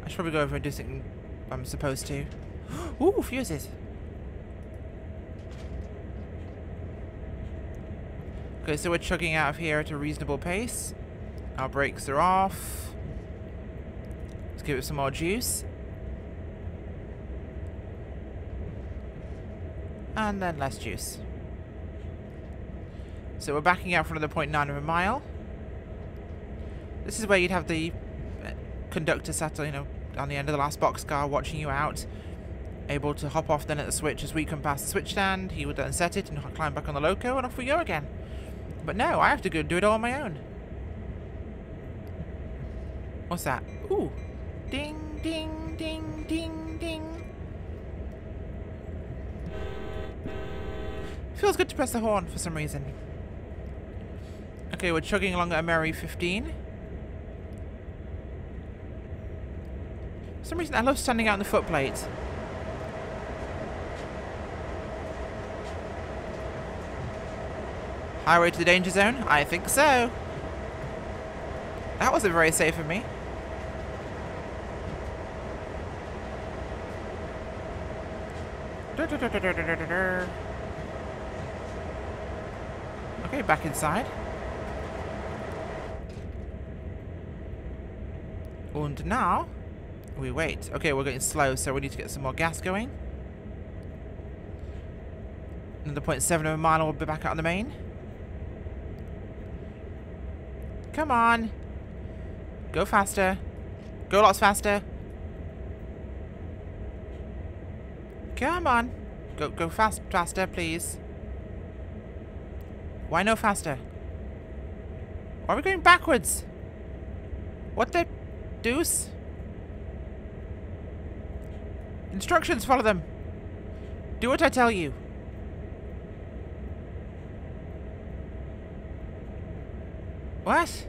I should probably go over and do something I'm supposed to. Ooh, fuses. Okay, so we're chugging out of here at a reasonable pace. Our brakes are off. Let's give it some more juice. And then less juice. So we're backing out for another 0.9 of a mile. This is where you'd have the conductor sat, you know, on the end of the last boxcar watching you out, able to hop off then at the switch as we come past the switch stand. He would then set it and climb back on the loco and off we go again. But no, I have to go do it all on my own. What's that? Ooh. Ding, ding, ding, ding, ding. Feels good to press the horn for some reason. Okay, we're chugging along at a merry 15. For some reason, I love standing out in the footplate. Highway to the danger zone? I think so. That wasn't very safe of me. Okay, back inside. And now we wait. Okay, we're getting slow, so we need to get some more gas going. Another 0.7 of a mile and we'll be back out on the main. Come on. Go faster. Go lots faster. Come on. Go faster, please. Why no faster? Why are we going backwards? What the deuce? Instructions, follow them. Do what I tell you. What?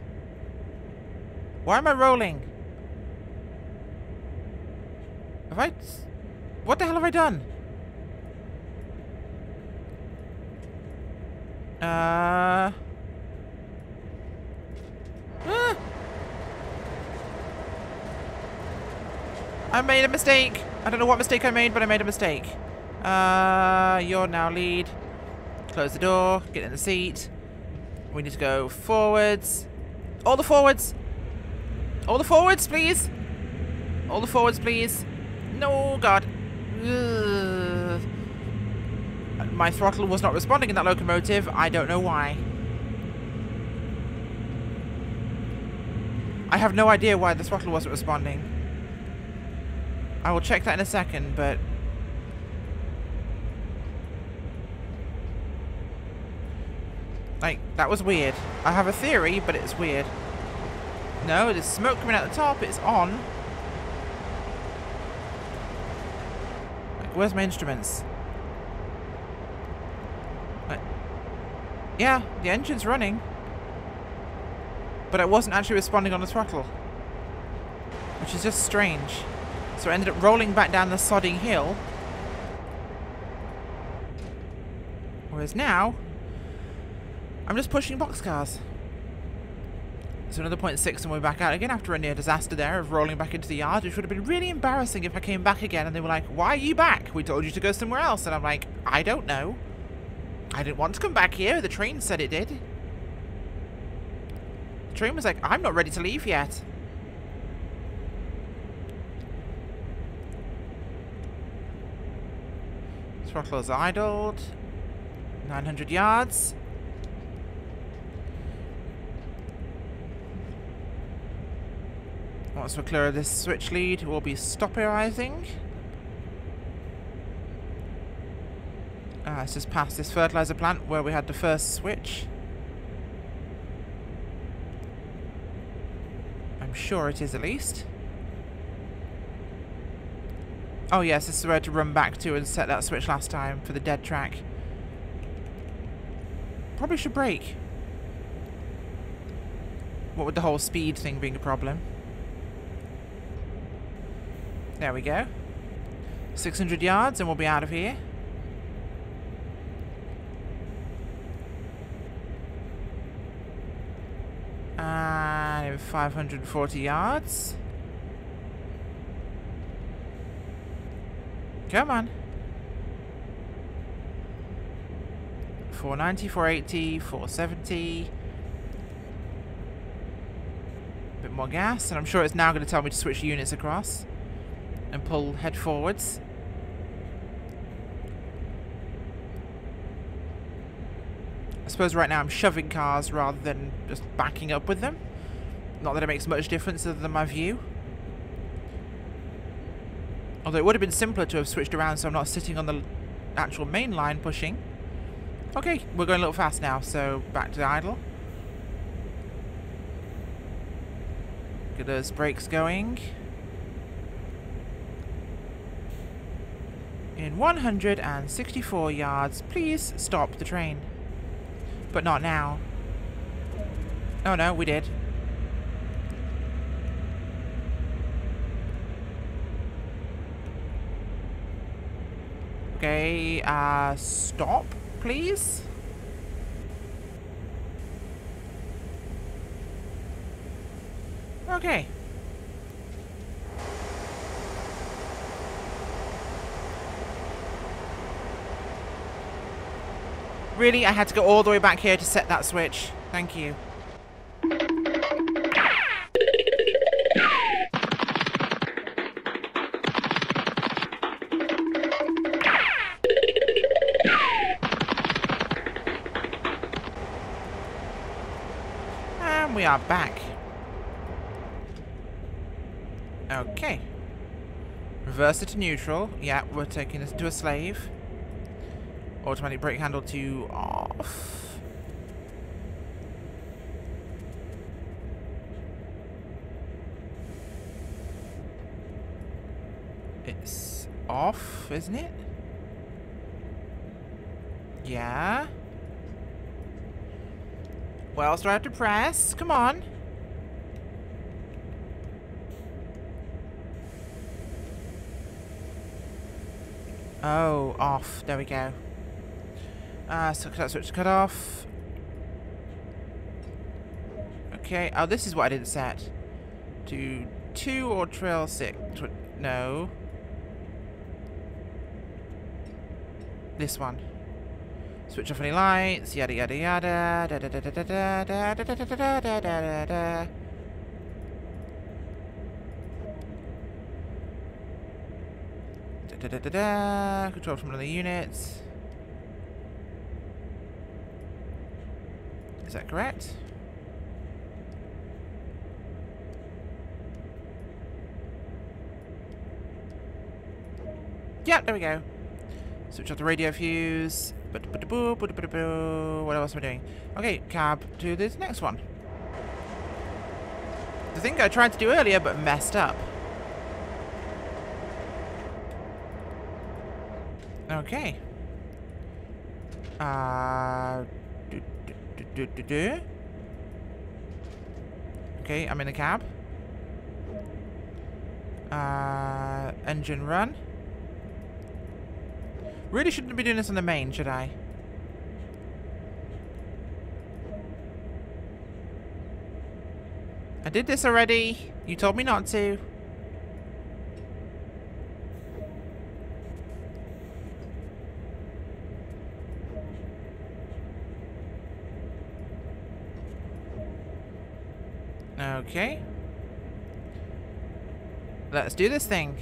Why am I rolling? Have I... What the hell have I done? Ah. I made a mistake. I don't know what mistake I made, but I made a mistake. You're now lead. Close the door. Get in the seat. We need to go forwards. All the forwards. All the forwards, please. All the forwards, please. No, God. Ugh. My throttle was not responding in that locomotive. I don't know why. I have no idea why the throttle wasn't responding. I will check that in a second, but... Like, that was weird. I have a theory, but it's weird. No, there's smoke coming out the top. It's on. Like, where's my instruments? Like, yeah, the engine's running. But it wasn't actually responding on the throttle. Which is just strange. So I ended up rolling back down the sodding hill. Whereas now... I'm just pushing boxcars. So another 0.6 and we're back out again after a near disaster there of rolling back into the yard, which would have been really embarrassing if I came back again and they were like, why are you back? We told you to go somewhere else. And I'm like, I don't know. I didn't want to come back here. The train said it did. The train was like, I'm not ready to leave yet. Throttle is idled. 900 yards. Once we're clear of this switch lead, we'll be stopperizing. Let's just pass this fertilizer plant where we had the first switch. I'm sure it is at least. Oh yes, this is where to run back to and set that switch last time for the dead track. Probably should brake. What with the whole speed thing being a problem. There we go. 600 yards and we'll be out of here. And 540 yards. Come on. 490, 480, 470. A bit more gas, and I'm sure it's now going to tell me to switch units across and pull head forwards. I suppose right now I'm shoving cars rather than just backing up with them. Not that it makes much difference other than my view. Although it would have been simpler to have switched around so I'm not sitting on the actual main line pushing. Okay, we're going a little fast now, so back to idle. Get those brakes going. In 164 yards, please stop the train. But not now. Oh no, we did. Okay, stop, please. Okay. Really? I had to go all the way back here to set that switch. Thank you. And we are back. Okay. Reverse it to neutral. Yeah, we're taking this to a slave. Automatic brake handle to off. It's off, isn't it? Yeah. What else do I have to press? Come on. Oh, off. There we go. So that switch cut off. Okay. Oh, this is what I didn't set. To 2 or trail 6. No. This one. Switch off any lights. Yada yada yada. Da da da da da da da da da da da da da. Da da da da. Control from one of the units. Is that correct? Yeah, there we go. Switch off the radio fuse. What else am I doing? Okay, cab to this next one. The thing I tried to do earlier but messed up. Okay. Okay, I'm in the cab. Engine run. Really shouldn't be doing this on the main, should I? I did this already. You told me not to. Okay. Let's do this thing.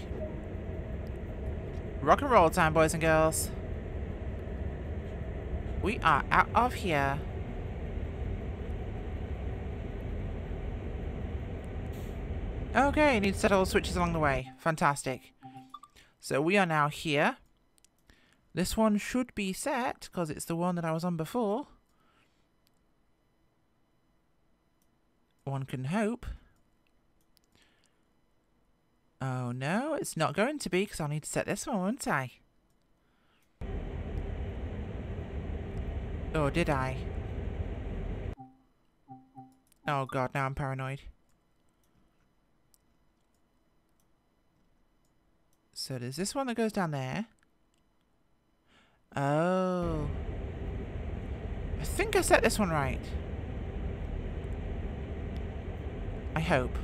Rock and roll time, boys and girls. We are out of here. Okay, need to set all the switches along the way. Fantastic. So we are now here. This one should be set, because it's the one that I was on before. One can hope. Oh no, it's not going to be, because I'll need to set this one, won't I? Oh, did I? Oh god, now I'm paranoid. So there's this one that goes down there. Oh. I think I set this one right. I hope.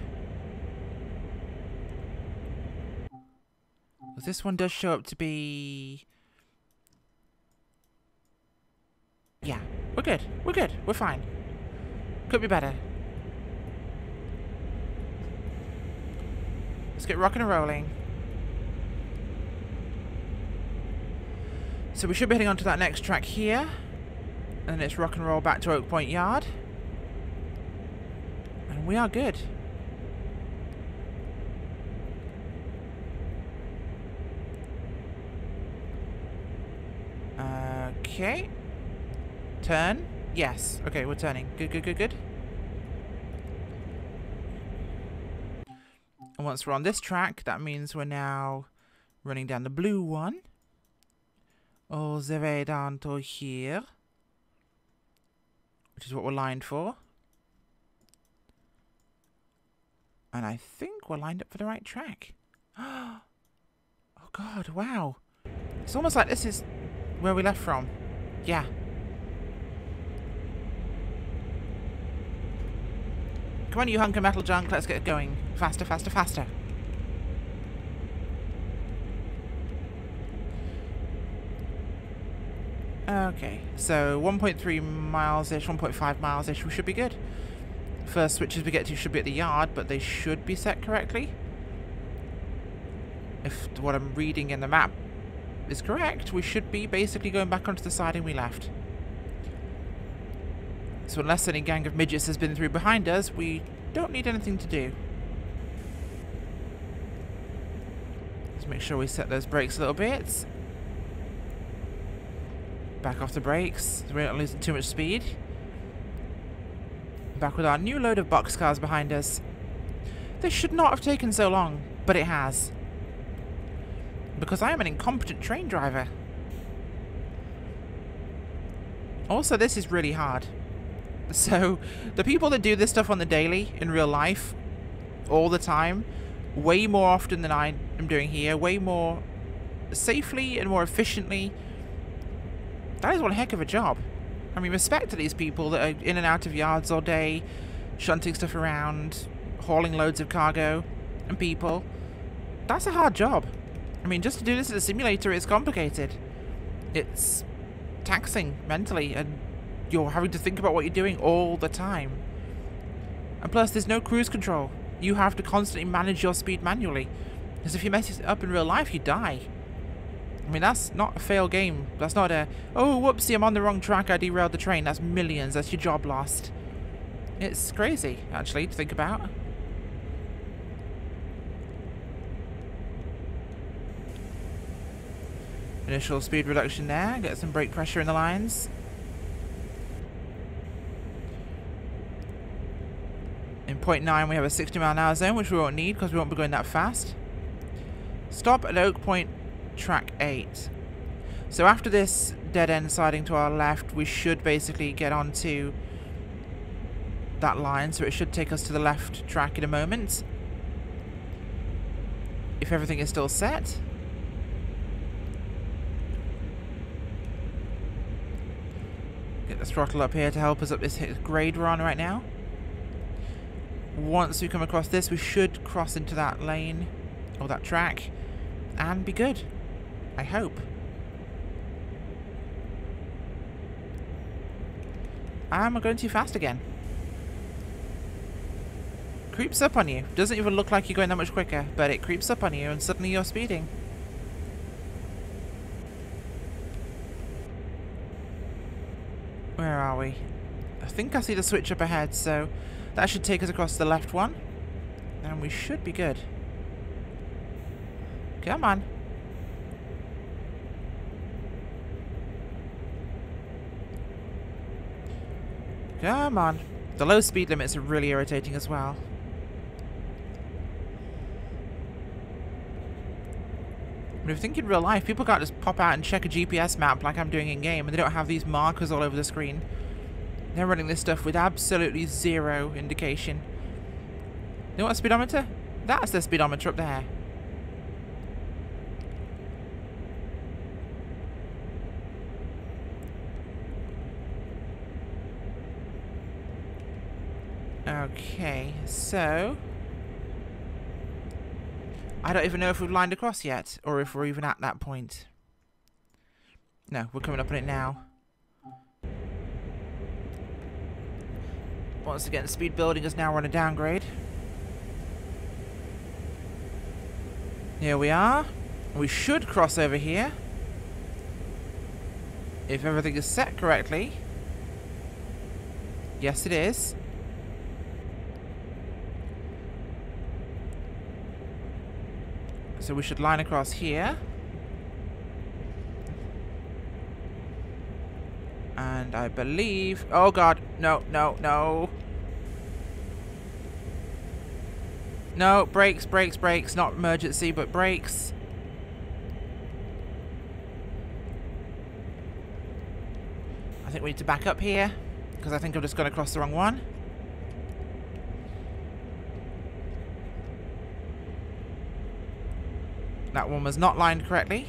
Because this one does show up to be... Yeah, we're good. We're good. We're fine. Could be better. Let's get rocking and rolling. So we should be heading on to that next track here. And then it's rock and roll back to Oak Point Yard. And we are good. Okay. Turn. Yes. Okay, we're turning. Good, good, good, good. And once we're on this track, that means we're now running down the blue one. All the way down to here. Which is what we're lined for. And I think we're lined up for the right track. Oh god, wow. It's almost like this is where we left from. Yeah. Come on, you hunk of metal junk, let's get going. Faster, faster, faster. Okay, so 1.3 miles-ish, 1.5 miles-ish, we should be good. First switches we get to should be at the yard, but they should be set correctly. If what I'm reading in the map is correct, we should be basically going back onto the siding we left. So unless any gang of midgets has been through behind us, we don't need anything to do. Let's make sure we set those brakes a little bit. Back off the brakes, so we're not losing too much speed. Back with our new load of boxcars behind us. This should not have taken so long, but it has. Because I am an incompetent train driver. Also, this is really hard. So, the people that do this stuff on the daily, in real life, all the time, way more often than I am doing here, way more safely and more efficiently, that is one heck of a job. I mean, respect to these people that are in and out of yards all day, shunting stuff around, hauling loads of cargo and people. That's a hard job. I mean, just to do this in a simulator is complicated. It's taxing mentally, and you're having to think about what you're doing all the time. And plus, there's no cruise control. You have to constantly manage your speed manually. Because if you mess it up in real life, you die. I mean, that's not a fail game. That's not a, oh, whoopsie, I'm on the wrong track, I derailed the train. That's millions. That's your job lost. It's crazy, actually, to think about. Initial speed reduction there. Get some brake pressure in the lines. In point 9, we have a 60 mile an hour zone, which we won't need because we won't be going that fast. Stop at Oak Point. Track 8. So after this dead end siding to our left, we should basically get onto that line, so it should take us to the left track in a moment. If everything is still set. Get the throttle up here to help us up this grade we're on right now. Once we come across this, we should cross into that lane, or that track, and be good. I hope. And we're going too fast again. Creeps up on you. Doesn't even look like you're going that much quicker, but it creeps up on you and suddenly you're speeding. Where are we? I think I see the switch up ahead, so that should take us across the left one. And we should be good. Come on. Come on. The low speed limits are really irritating as well. I mean, if you think in real life, people can't just pop out and check a GPS map like I'm doing in game, and they don't have these markers all over the screen. They're running this stuff with absolutely zero indication. You know what speedometer? That's the speedometer up there. Okay, so I don't even know if we've lined across yet, or if we're even at that point. No, we're coming up on it now. Once again, speed building is now on a downgrade. Here we are. We should cross over here. If everything is set correctly. Yes, it is. So we should line across here. And I believe... Oh god, no, no, no. No, brakes, brakes, brakes. Not emergency, but brakes. I think we need to back up here, because I think I've just gone across the wrong one. That one was not lined correctly.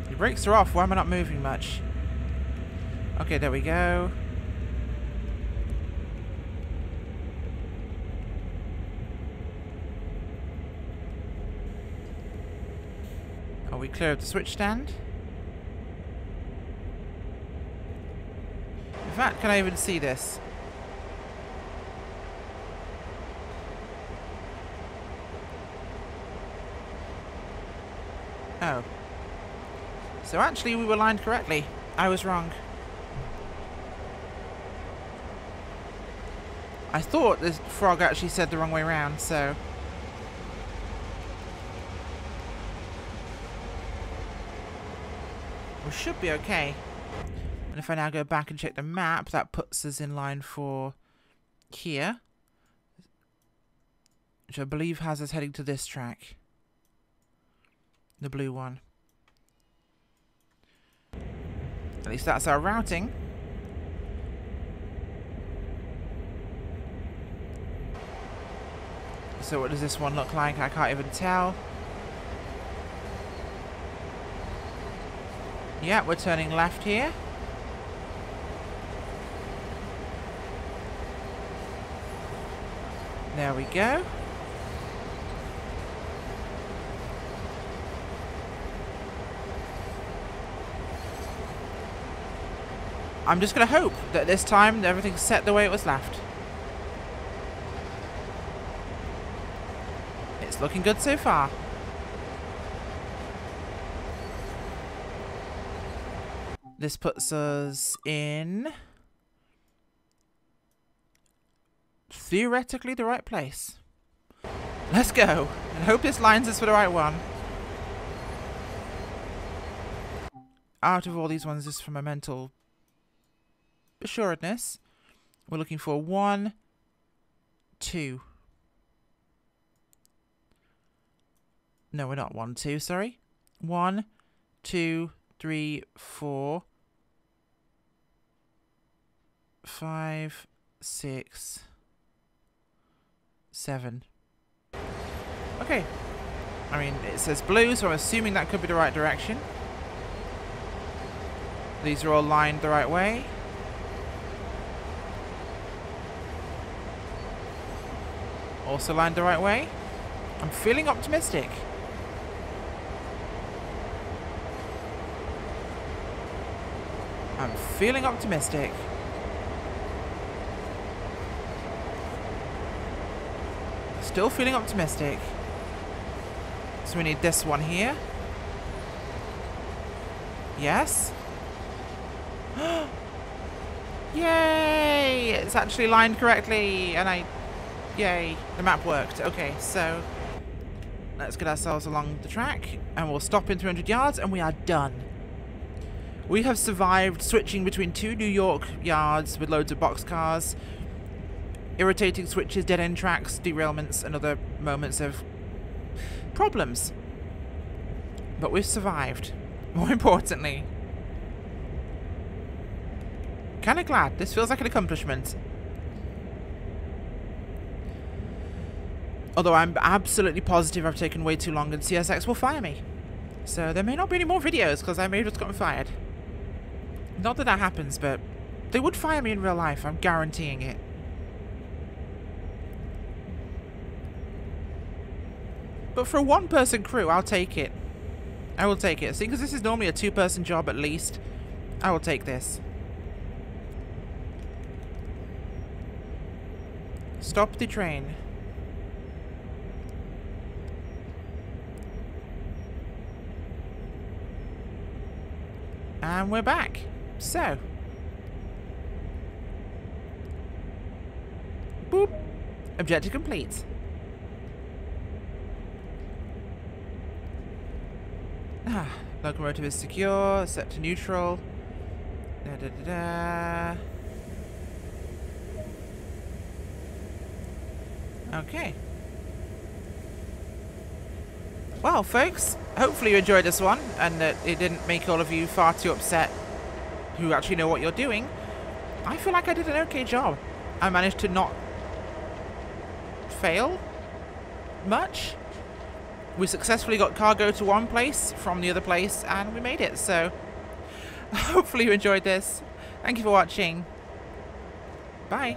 The brakes are off. Why am I not moving much? Okay, there we go. Are we clear of the switch stand? In fact, can I even see this? Oh. So actually we were lined correctly. I was wrong. I thought this frog actually said the wrong way around, so... we should be okay. And if I now go back and check the map, that puts us in line for here. Which I believe has us heading to this track. The blue one. At least that's our routing. So what does this one look like? I can't even tell. Yeah, we're turning left here. There we go. I'm just going to hope that this time everything's set the way it was left. It's looking good so far. This puts us in... theoretically the right place. Let's go. And hope this lines us for the right one. Out of all these ones, just for my mental assuredness, we're looking for 1, 2. No, we're not 1, 2, sorry. 1, 2, 3, 4, 5, 6, 7. Okay. I mean, it says blue, so I'm assuming that could be the right direction. These are all lined the right way. Also lined the right way. I'm feeling optimistic. I'm feeling optimistic. Still feeling optimistic. So we need this one here. Yes. Yay! It's actually lined correctly, and yay, the map worked. Okay, so let's get ourselves along the track, and we'll stop in 300 yards, and we are done. We have survived switching between 2 New York yards with loads of boxcars, irritating switches, dead-end tracks, derailments, and other moments of problems. But we've survived. More importantly. Kinda glad. This feels like an accomplishment. Although I'm absolutely positive I've taken way too long and CSX will fire me. So there may not be any more videos because I may have just gotten fired. Not that that happens, but they would fire me in real life. I'm guaranteeing it. But for a 1-person crew, I'll take it. I will take it. Seeing as this is normally a 2-person job at least, I will take this. Stop the train. And we're back. So. Boop. Objective complete. Locomotive is secure. Set to neutral. Da, da, da, da. Okay. Well, folks, hopefully you enjoyed this one, and that it didn't make all of you far too upset who actually know what you're doing. I feel like I did an okay job. I managed to not fail much. We successfully got cargo to one place from the other place, and we made it. So, hopefully you enjoyed this. Thank you for watching. Bye.